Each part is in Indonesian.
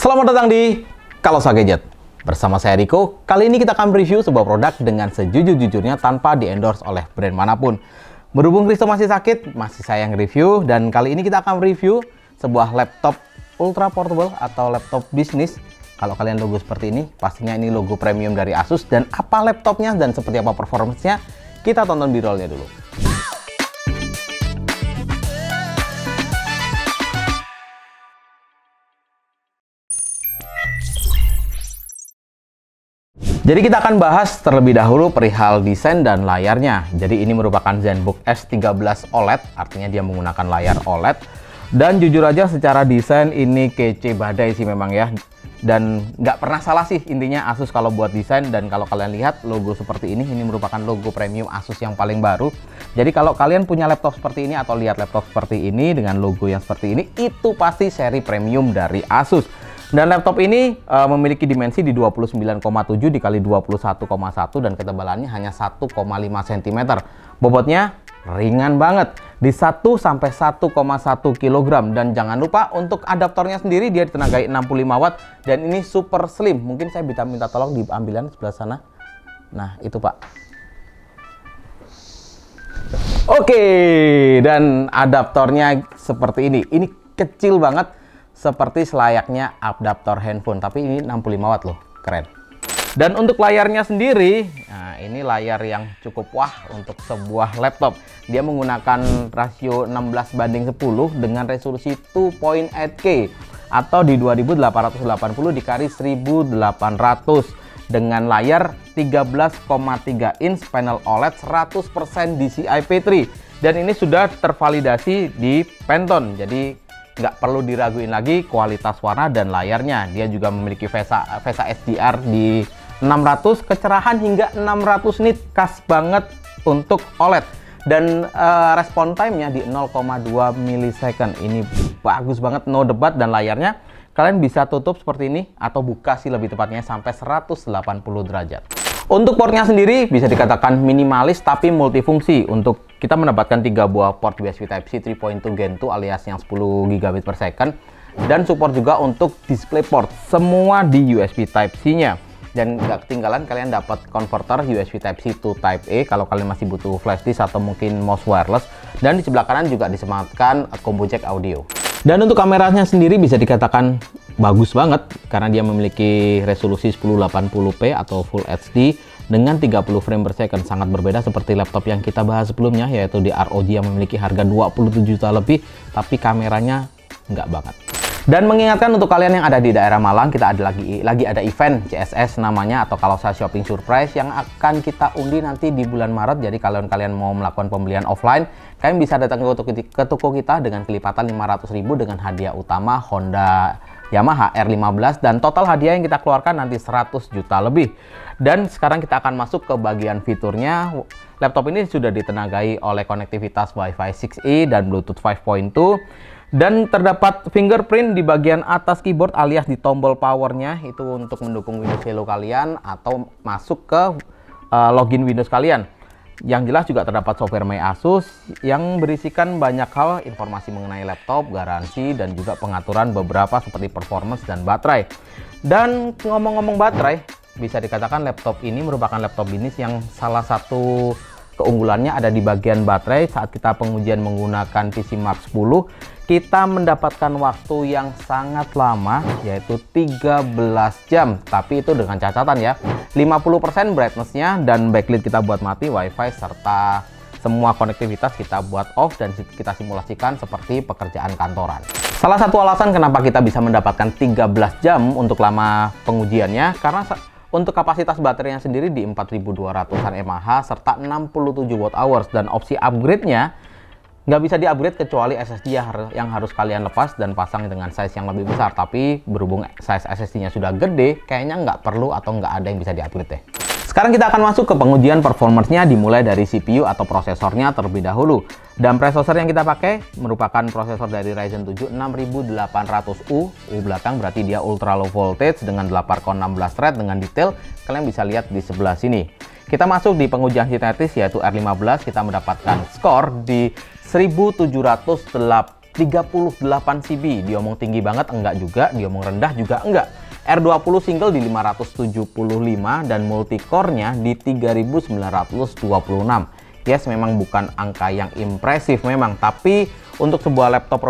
Selamat datang di Kalosa Gadget. Bersama saya Riko, kali ini kita akan review sebuah produk dengan sejujur-jujurnya tanpa di-endorse oleh brand manapun. Berhubung Risto masih sakit, masih saya yang review, dan kali ini kita akan review sebuah laptop ultra portable atau laptop bisnis. Kalau kalian logo seperti ini, pastinya ini logo premium dari Asus. Dan apa laptopnya dan seperti apa performance-nya, kita tonton b-rollnya dulu. Jadi kita akan bahas terlebih dahulu perihal desain dan layarnya. Jadi ini merupakan ZenBook S13 OLED, artinya dia menggunakan layar OLED. Dan jujur aja secara desain ini kece badai sih memang ya. Dan nggak pernah salah sih intinya Asus kalau buat desain. Dan kalau kalian lihat logo seperti ini merupakan logo premium Asus yang paling baru. Jadi kalau kalian punya laptop seperti ini atau lihat laptop seperti ini dengan logo yang seperti ini, itu pasti seri premium dari Asus. Dan laptop ini memiliki dimensi di 29,7 dikali 21,1 dan ketebalannya hanya 1,5 cm. Bobotnya ringan banget di 1 sampai 1,1 kg. Dan jangan lupa untuk adaptornya sendiri dia ditenagai 65 watt dan ini super slim. Mungkin saya bisa minta tolong diambilkan sebelah sana. Nah, itu Pak. Oke, dan adaptornya seperti ini. Ini kecil banget. Seperti selayaknya adaptor handphone, tapi ini 65 watt loh, keren. Dan untuk layarnya sendiri, nah ini layar yang cukup wah untuk sebuah laptop. Dia menggunakan rasio 16:10 dengan resolusi 2.8K atau di 2880 dikali 1800 dengan layar 13,3 inch panel OLED 100% DCI-P3 dan ini sudah tervalidasi di Pantone. Jadi nggak perlu diraguin lagi kualitas warna dan layarnya. Dia juga memiliki VESA HDR di 600, kecerahan hingga 600 nit, khas banget untuk OLED. Dan respon time-nya di 0,2 milisecond. Ini bagus banget, no debat. Dan layarnya kalian bisa tutup seperti ini atau buka sih lebih tepatnya sampai 180 derajat. Untuk portnya sendiri bisa dikatakan minimalis tapi multifungsi. Untuk kita mendapatkan 3 buah port USB Type-C 3.2 Gen 2 alias yang 10 Gb per second dan support juga untuk DisplayPort, semua di USB Type-C-nya. Dan nggak ketinggalan kalian dapat converter USB Type-C to Type-A kalau kalian masih butuh flash disk atau mungkin mouse wireless. Dan di sebelah kanan juga disematkan combo jack audio. Dan untuk kameranya sendiri bisa dikatakan bagus banget karena dia memiliki resolusi 1080p atau Full HD dengan 30 frame per second. Sangat berbeda seperti laptop yang kita bahas sebelumnya, yaitu di ROG yang memiliki harga 27 juta lebih, tapi kameranya nggak banget. Dan mengingatkan untuk kalian yang ada di daerah Malang, kita ada lagi ada event CSS namanya atau Kalosa Shopping Surprise yang akan kita undi nanti di bulan Maret. Jadi kalau kalian mau melakukan pembelian offline, kalian bisa datang ke toko kita dengan kelipatan 500.000 dengan hadiah utama Honda Yamaha R15 dan total hadiah yang kita keluarkan nanti 100 juta lebih. Dan sekarang kita akan masuk ke bagian fiturnya. Laptop ini sudah ditenagai oleh konektivitas Wi-Fi 6E dan Bluetooth 5.2 dan terdapat fingerprint di bagian atas keyboard alias di tombol powernya, itu untuk mendukung Windows Hello kalian atau masuk ke login Windows kalian. Yang jelas juga terdapat software My Asus yang berisikan banyak hal, informasi mengenai laptop, garansi, dan juga pengaturan beberapa seperti performance dan baterai. Dan ngomong-ngomong baterai, bisa dikatakan laptop ini merupakan laptop bisnis yang salah satu keunggulannya ada di bagian baterai. Saat kita pengujian menggunakan PC Mark 10, kita mendapatkan waktu yang sangat lama, yaitu 13 jam. Tapi itu dengan catatan ya, 50% brightness-nya dan backlit kita buat mati, wifi serta semua konektivitas kita buat off dan kita simulasikan seperti pekerjaan kantoran. Salah satu alasan kenapa kita bisa mendapatkan 13 jam untuk lama pengujiannya karena untuk kapasitas baterainya sendiri di 4200-an mAh serta 67 Wh dan opsi upgrade-nya nggak bisa di-upgrade kecuali SSD yang harus kalian lepas dan pasang dengan size yang lebih besar. Tapi berhubung size SSD-nya sudah gede, kayaknya nggak perlu atau nggak ada yang bisa di-upgrade deh. Sekarang kita akan masuk ke pengujian performance-nya dimulai dari CPU atau prosesornya terlebih dahulu. Dan prosesor yang kita pakai merupakan prosesor dari Ryzen 7 6800U. U belakang berarti dia ultra low voltage dengan 8 core 16 thread dengan detail. Kalian bisa lihat di sebelah sini. Kita masuk di pengujian sintetis yaitu R15, kita mendapatkan skor di 1708 38 CB. Diomong tinggi banget enggak juga, diomong rendah juga enggak. R20 single di 575 dan multicore-nya di 3926. Yes, memang bukan angka yang impresif memang, tapi untuk sebuah laptop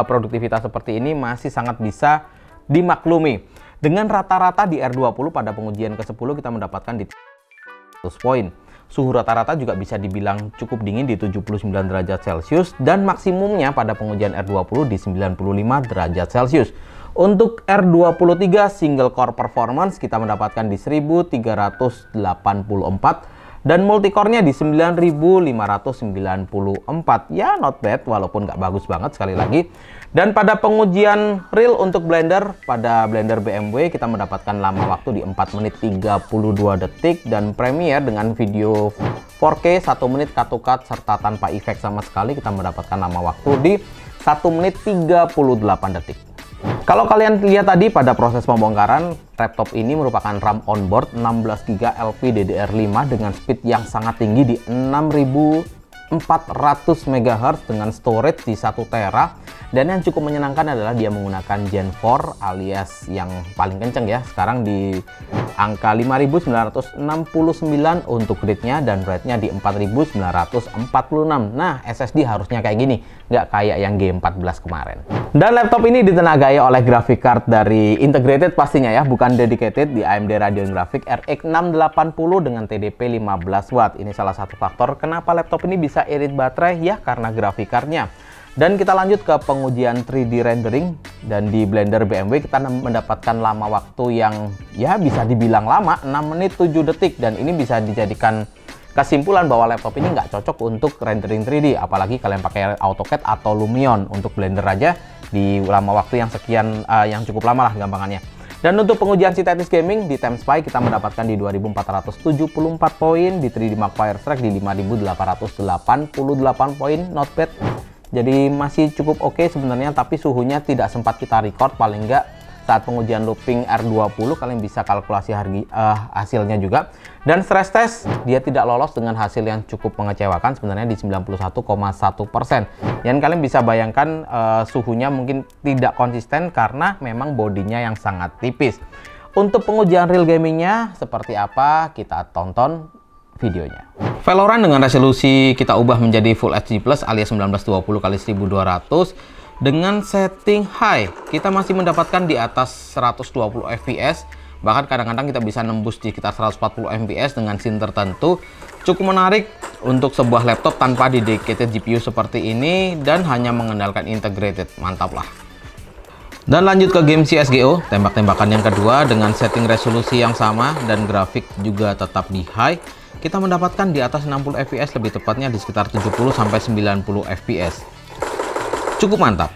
produktivitas seperti ini masih sangat bisa dimaklumi. Dengan rata-rata di R20 pada pengujian ke-10 kita mendapatkan di 100 poin. Suhu rata-rata juga bisa dibilang cukup dingin di 79 derajat Celcius dan maksimumnya pada pengujian R20 di 95 derajat Celcius. Untuk R23 single core performance kita mendapatkan di 1384 dan multicore-nya di 9594. Ya, not bad walaupun nggak bagus banget sekali lagi. Dan pada pengujian real untuk Blender, pada Blender BMW kita mendapatkan lama waktu di 4 menit 32 detik dan Premiere dengan video 4K 1 menit cut to cut serta tanpa efek sama sekali kita mendapatkan lama waktu di 1 menit 38 detik. Kalau kalian lihat tadi pada proses pembongkaran, laptop ini merupakan RAM onboard 16GB LPDDR5 dengan speed yang sangat tinggi di 6400 MHz dengan storage di 1 tera. Dan yang cukup menyenangkan adalah dia menggunakan Gen 4 alias yang paling kenceng ya. Sekarang di angka 5969 untuk gridnya dan write-nya di 4946. Nah, SSD harusnya kayak gini, nggak kayak yang G14 kemarin. Dan laptop ini ditenagai oleh graphic card dari integrated pastinya ya, bukan dedicated, di AMD Radeon Graphics RX 680 dengan TDP 15 Watt. Ini salah satu faktor kenapa laptop ini bisa irit baterai ya, karena graphic card-nya. Dan kita lanjut ke pengujian 3D rendering, dan di Blender BMW kita mendapatkan lama waktu yang ya bisa dibilang lama, 6 menit 7 detik, dan ini bisa dijadikan kesimpulan bahwa laptop ini nggak cocok untuk rendering 3D, apalagi kalian pakai AutoCAD atau Lumion. Untuk Blender aja di lama waktu yang sekian, yang cukup lama lah gampangannya. Dan untuk pengujian sintetis gaming di TimeSpy kita mendapatkan di 2474 poin, di 3D Mark Firestrike di 5888 poin, not bad. Jadi masih cukup oke sebenarnya, tapi suhunya tidak sempat kita record. Paling nggak saat pengujian looping R20 kalian bisa kalkulasi hasilnya juga. Dan stress test dia tidak lolos dengan hasil yang cukup mengecewakan sebenarnya di 91,1%. Dan kalian bisa bayangkan suhunya mungkin tidak konsisten karena memang bodinya yang sangat tipis. Untuk pengujian real gamingnya seperti apa, kita tonton videonya. Valorant dengan resolusi kita ubah menjadi Full HD Plus alias 1920x1200 dengan setting high. Kita masih mendapatkan di atas 120 fps, bahkan kadang-kadang kita bisa nembus di sekitar 140 fps dengan scene tertentu. Cukup menarik untuk sebuah laptop tanpa dedicated GPU seperti ini dan hanya mengandalkan integrated. Mantap lah. Dan lanjut ke game CSGO, tembak-tembakan yang kedua dengan setting resolusi yang sama dan grafik juga tetap di high. Kita mendapatkan di atas 60 fps, lebih tepatnya di sekitar 70 sampai 90 fps. Cukup mantap.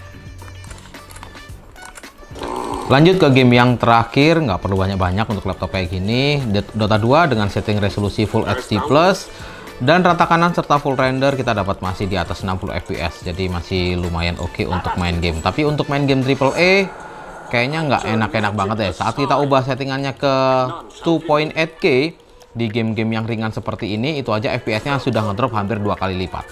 Lanjut ke game yang terakhir, nggak perlu banyak-banyak untuk laptop kayak gini. Dota 2 dengan setting resolusi Full HD Plus dan rata kanan serta full render kita dapat masih di atas 60 fps. Jadi masih lumayan oke untuk main game. Tapi untuk main game AAA kayaknya nggak enak-enak banget ya. Saat kita ubah settingannya ke 2.8K di game-game yang ringan seperti ini, itu aja FPS-nya sudah ngedrop hampir 2 kali lipat.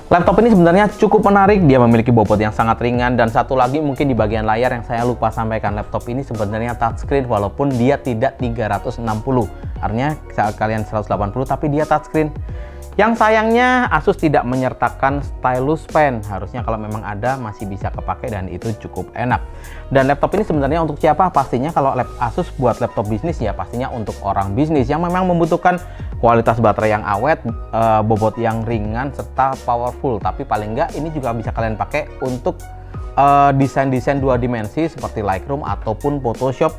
Laptop ini sebenarnya cukup menarik, dia memiliki bobot yang sangat ringan, dan satu lagi mungkin di bagian layar yang saya lupa sampaikan, laptop ini sebenarnya touchscreen walaupun dia tidak 360. Artinya saat kalian 180 tapi dia touchscreen. Yang sayangnya Asus tidak menyertakan stylus pen. Harusnya kalau memang ada masih bisa kepake dan itu cukup enak. Dan laptop ini sebenarnya untuk siapa? Pastinya kalau Asus buat laptop bisnis ya pastinya untuk orang bisnis yang memang membutuhkan kualitas baterai yang awet, bobot yang ringan serta powerful. Tapi paling enggak ini juga bisa kalian pakai untuk desain-desain 2 dimensi seperti Lightroom ataupun Photoshop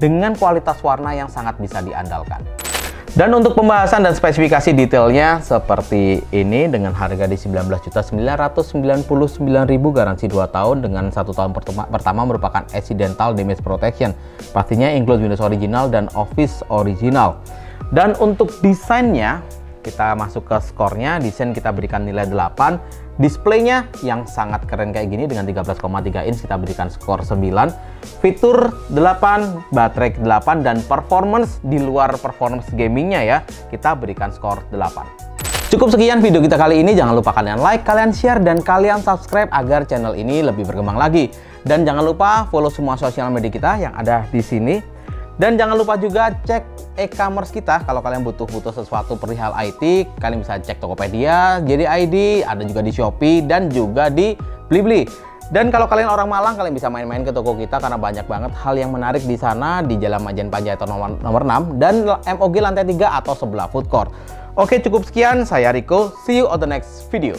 dengan kualitas warna yang sangat bisa diandalkan. Dan untuk pembahasan dan spesifikasi detailnya seperti ini dengan harga di 19.999.000, garansi 2 tahun dengan 1 tahun pertama merupakan accidental damage protection. Pastinya include Windows original dan Office original. Dan untuk desainnya kita masuk ke skornya, desain kita berikan nilai 8, displaynya yang sangat keren kayak gini dengan 13,3 inch kita berikan skor 9, fitur 8, baterai 8, dan performance di luar performance gamingnya ya kita berikan skor 8. Cukup sekian video kita kali ini. Jangan lupa kalian like, kalian share, dan kalian subscribe agar channel ini lebih berkembang lagi. Dan jangan lupa follow semua sosial media kita yang ada di sini. Dan jangan lupa juga cek e-commerce kita. Kalau kalian butuh sesuatu perihal IT, kalian bisa cek Tokopedia, JD.ID, ada juga di Shopee, dan juga di Blibli. Dan kalau kalian orang Malang, kalian bisa main-main ke toko kita karena banyak banget hal yang menarik di sana di Jalan Majen Panjaitan nomor 6 dan MOG lantai 3 atau sebelah food court. Oke, cukup sekian. Saya Rico. See you on the next video.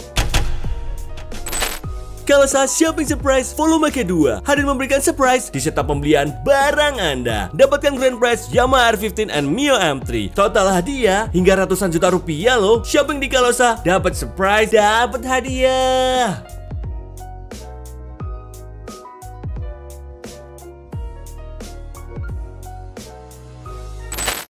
Kalosa Shopping Surprise volume kedua hadir memberikan surprise di setiap pembelian barang Anda. Dapatkan grand prize Yamaha R15 and Mio M3. Total hadiah hingga ratusan juta rupiah loh. Shopping di Kalosa dapat surprise, dapat hadiah.